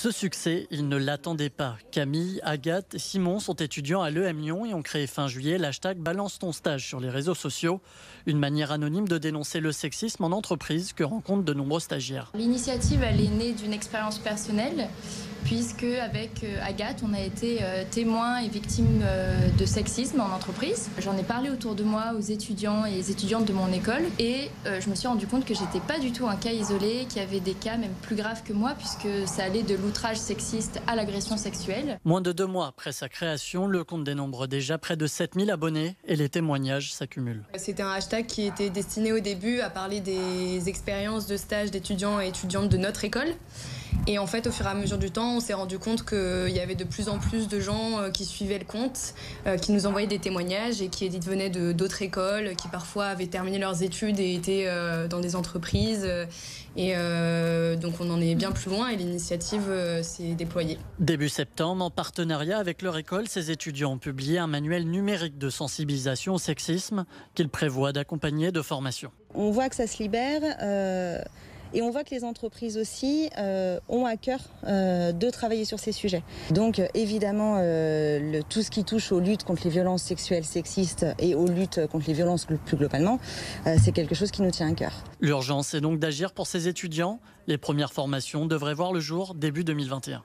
Ce succès, ils ne l'attendaient pas. Camille, Agathe et Simon sont étudiants à l'EM Lyon et ont créé fin juillet l'hashtag Balance ton stage sur les réseaux sociaux. Une manière anonyme de dénoncer le sexisme en entreprise que rencontrent de nombreux stagiaires. L'initiative, elle est née d'une expérience personnelle, puisque avec Agathe, on a été témoins et victimes de sexisme en entreprise. J'en ai parlé autour de moi aux étudiants et les étudiantes de mon école et je me suis rendu compte que j'étais pas du tout un cas isolé, qu'il y avait des cas même plus graves que moi, puisque ça allait de l'outrage sexiste à l'agression sexuelle. Moins de 2 mois après sa création, le compte dénombre déjà près de 7000 abonnés et les témoignages s'accumulent. C'était un hashtag qui était destiné au début à parler des expériences de stage d'étudiants et étudiantes de notre école. Et en fait, au fur et à mesure du temps, on s'est rendu compte qu'il y avait de plus en plus de gens qui suivaient le compte, qui nous envoyaient des témoignages et qui venaient d'autres écoles, qui parfois avaient terminé leurs études et étaient dans des entreprises. Et donc on en est bien plus loin et l'initiative s'est déployée. Début septembre, en partenariat avec leur école, ces étudiants ont publié un manuel numérique de sensibilisation au sexisme qu'ils prévoient d'accompagner de formation. On voit que ça se libère. Et on voit que les entreprises aussi ont à cœur de travailler sur ces sujets. Donc évidemment, tout ce qui touche aux luttes contre les violences sexuelles sexistes et aux luttes contre les violences plus globalement, c'est quelque chose qui nous tient à cœur. L'urgence est donc d'agir pour ces étudiants. Les premières formations devraient voir le jour début 2021.